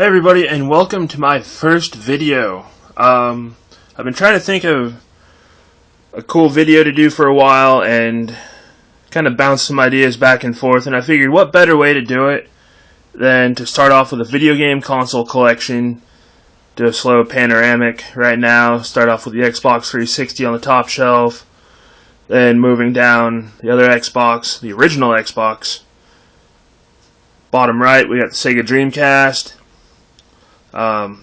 Hey everybody, and welcome to my first video. I've been trying to think of a cool video to do for a while and kind of bounce some ideas back and forth, and I figured what better way to do it than to start off with a video game console collection, do a slow panoramic right now, start off with the Xbox 360 on the top shelf, then moving down the other Xbox, the original Xbox. Bottom right, we got the Sega Dreamcast. A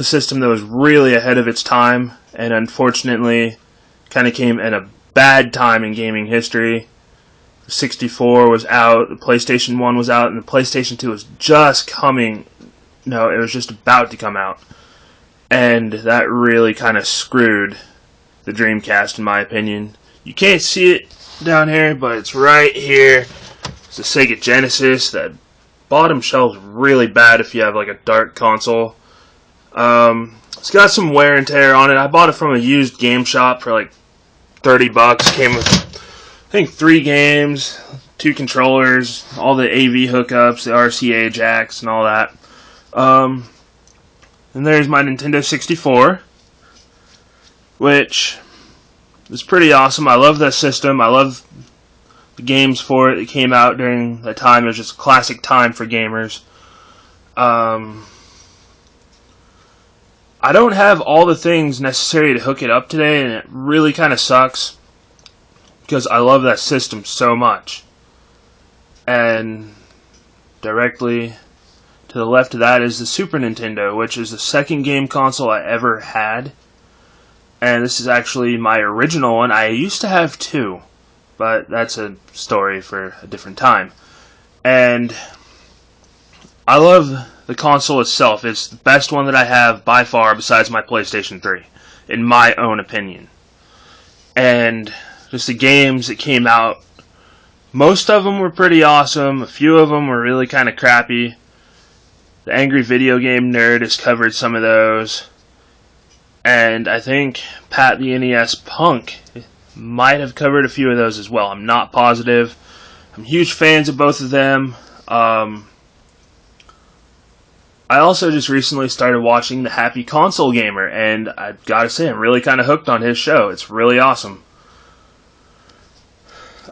system that was really ahead of its time and unfortunately kind of came at a bad time in gaming history. The 64 was out, the PlayStation 1 was out, and the PlayStation 2 was just coming. No, it was just about to come out. And that really kind of screwed the Dreamcast in my opinion. You can't see it down here, but it's right here. It's the Sega Genesis. That bottom shelf's really bad if you have like a dark console. It's got some wear and tear on it. I bought it from a used game shop for like $30. Came with, I think, 3 games, 2 controllers, all the AV hookups, the RCA jacks, and all that. And there's my Nintendo 64, which is pretty awesome. I love that system. I love the games for it that came out during that time. It was just a classic time for gamers. I don't have all the things necessary to hook it up today, and it really kind of sucks because I love that system so much. And directly to the left of that is the Super Nintendo, which is the second game console I ever had. And this is actually my original one. I used to have 2. But that's a story for a different time. And I love the console itself. It's the best one that I have by far besides my PlayStation 3, in my own opinion. And just the games that came out, most of them were pretty awesome. A few of them were really kind of crappy. The Angry Video Game Nerd has covered some of those. And I think Pat the NES Punk might have covered a few of those as well. I'm not positive. I'm huge fans of both of them. I also just recently started watching The Happy Console Gamer, and I've got to say, I'm really kind of hooked on his show. It's really awesome.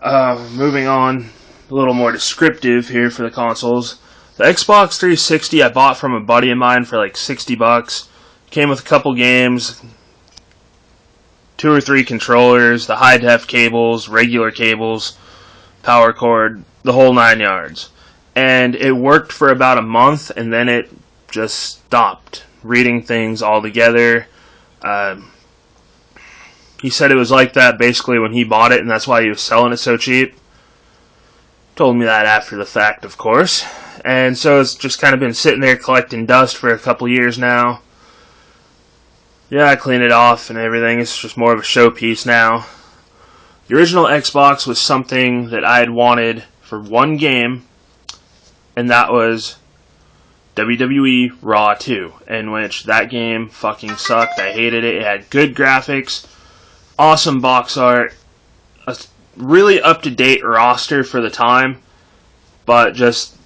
Moving on, a little more descriptive here for the consoles. The Xbox 360 I bought from a buddy of mine for like $60. Came with a couple games, 2 or 3 controllers, the high-def cables, regular cables, power cord, the whole 9 yards. And it worked for about a month, and then it just stopped reading things altogether. He said it was like that basically when he bought it, and that's why he was selling it so cheap. Told me that after the fact, of course. And so it's just kind of been sitting there collecting dust for a couple years now. Yeah, I cleaned it off and everything. It's just more of a showpiece now. The original Xbox was something that I had wanted for one game, and that was WWE Raw 2, in which that game fucking sucked. I hated it. It had good graphics, awesome box art, a really up-to-date roster for the time, but just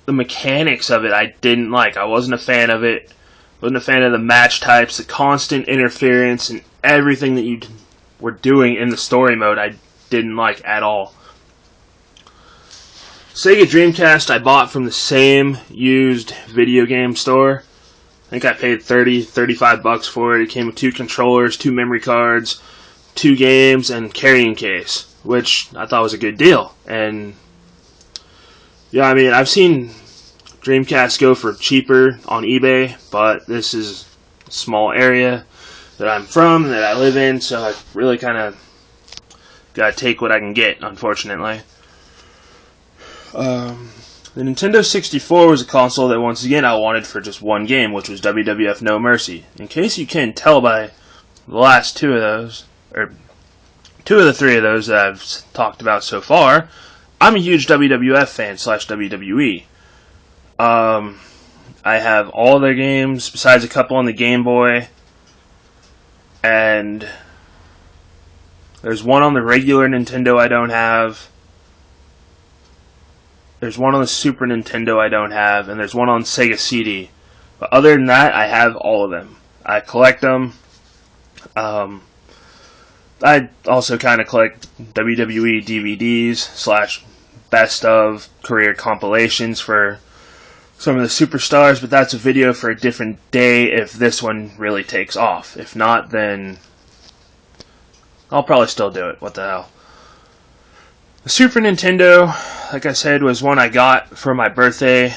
the mechanics of it I didn't like. I wasn't a fan of it. Wasn't a fan of the match types, the constant interference, and everything that you were doing in the story mode I didn't like at all. Sega Dreamcast I bought from the same used video game store. I think I paid $35 for it. It came with 2 controllers, 2 memory cards, 2 games, and carrying case, which I thought was a good deal. And yeah, I mean, I've seen Dreamcast go for cheaper on eBay, but this is a small area that I'm from, that I live in, so I really kind of gotta take what I can get, unfortunately. The Nintendo 64 was a console that once again I wanted for just one game, which was WWF No Mercy. In case you can't tell by the last 2 of those, or 2 of the 3 of those that I've talked about so far, I'm a huge WWF fan / WWE. I have all their games, besides a couple on the Game Boy, and there's one on the regular Nintendo I don't have. There's one on the Super Nintendo I don't have, and there's one on Sega CD. But other than that, I have all of them. I collect them. I also kind of collect WWE DVDs / best of career compilations for some of the superstars, but that's a video for a different day if this one really takes off. If not, then I'll probably still do it. What the hell. The Super Nintendo, like I said, was one I got for my birthday,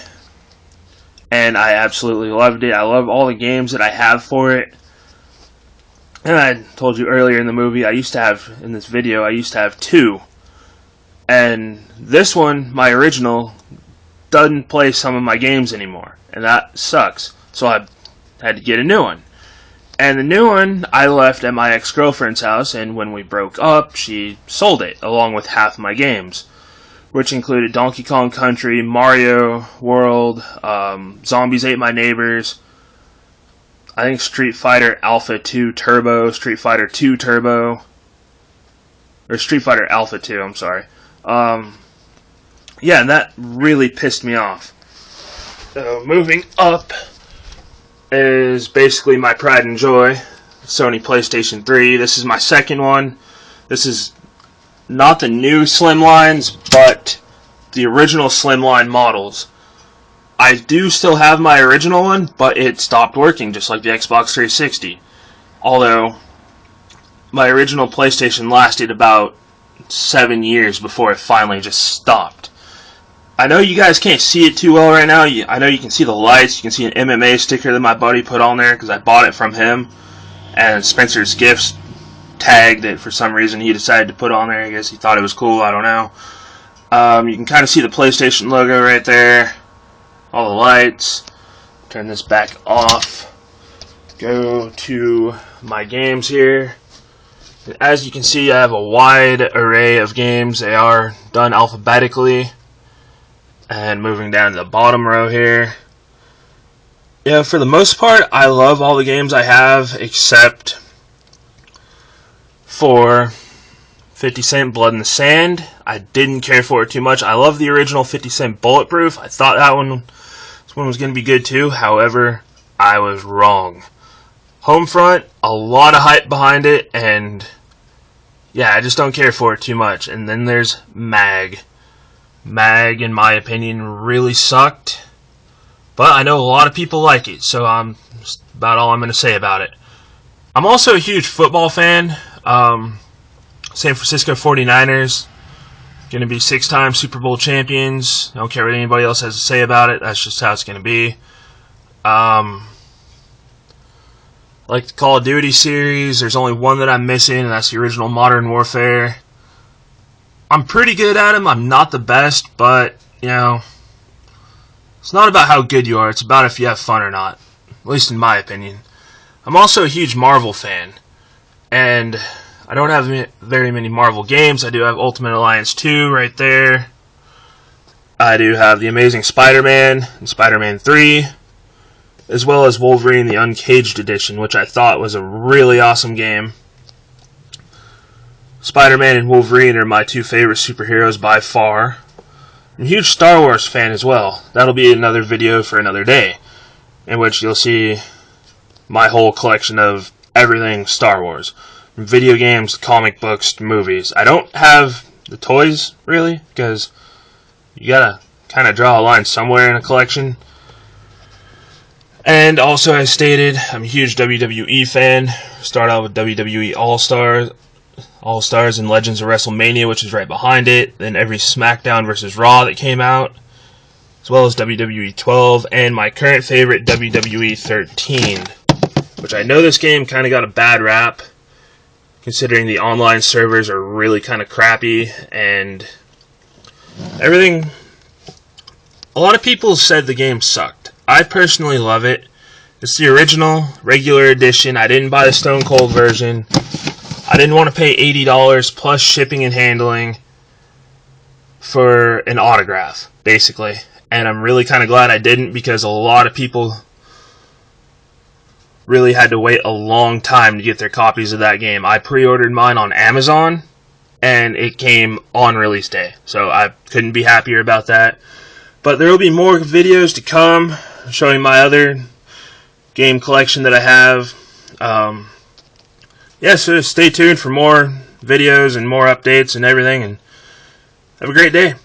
and I absolutely loved it. I love all the games that I have for it. And I told you earlier in the movie, I used to have two. And this one, my original, doesn't play some of my games anymore. And that sucks. So I had to get a new one. And the new one I left at my ex-girlfriend's house, and when we broke up, she sold it, along with half my games, which included Donkey Kong Country, Mario World, Zombies Ate My Neighbors, I think Street Fighter Alpha 2 Turbo, Street Fighter 2 Turbo, or Street Fighter Alpha 2, I'm sorry. Yeah, and that really pissed me off. So, moving up is basically my pride and joy, Sony PlayStation 3. This is my second one. This is not the new Slimlines, but the original Slimline models. I do still have my original one, but it stopped working, just like the Xbox 360. Although, my original PlayStation lasted about 7 years before it finally just stopped. I know you guys can't see it too well right now. I know you can see the lights. You can see an MMA sticker that my buddy put on there because I bought it from him. And Spencer's Gifts tagged it for some reason. He decided to put on there. I guess he thought it was cool. I don't know. You can kind of see the PlayStation logo right there. All the lights. Turn this back off. Go to my games here. As you can see, I have a wide array of games. They are done alphabetically. And moving down to the bottom row here. Yeah, for the most part, I love all the games I have, except for 50 Cent Blood in the Sand. I didn't care for it too much. I love the original 50 Cent Bulletproof. I thought this one was going to be good too. However, I was wrong. Homefront, a lot of hype behind it, and yeah, I just don't care for it too much. And then there's MAG. MAG, in my opinion, really sucked. But I know a lot of people like it, so that's about all I'm going to say about it. I'm also a huge football fan. San Francisco 49ers, going to be 6-time Super Bowl champions. I don't care what anybody else has to say about it. That's just how it's going to be. Like the Call of Duty series, there's only one that I'm missing, and that's the original Modern Warfare. I'm pretty good at them. I'm not the best, but, you know, it's not about how good you are. It's about if you have fun or not, at least in my opinion. I'm also a huge Marvel fan, and I don't have very many Marvel games. I do have Ultimate Alliance 2 right there. I do have The Amazing Spider-Man and Spider-Man 3, as well as Wolverine the Uncaged Edition, which I thought was a really awesome game. Spider-Man and Wolverine are my two favorite superheroes by far. I'm a huge Star Wars fan as well. That'll be another video for another day, in which you'll see my whole collection of everything Star Wars. From video games, comic books, to movies. I don't have the toys, really, because you gotta kind of draw a line somewhere in a collection. And also, as stated, I'm a huge WWE fan. Start out with WWE All-Stars and Legends of WrestleMania, which is right behind it. Then every SmackDown vs. Raw that came out, as well as WWE 12, and my current favorite, WWE 13, which I know this game kind of got a bad rap, considering the online servers are really kind of crappy, and everything. A lot of people said the game sucked. I personally love it. It's the original, regular edition. I didn't buy the Stone Cold version. I didn't want to pay $80 plus shipping and handling for an autograph, basically. And I'm really kind of glad I didn't, because a lot of people really had to wait a long time to get their copies of that game. I pre-ordered mine on Amazon, and it came on release day. So I couldn't be happier about that. But there will be more videos to come showing my other game collection that I have. Yeah, so stay tuned for more videos and more updates and everything, and have a great day.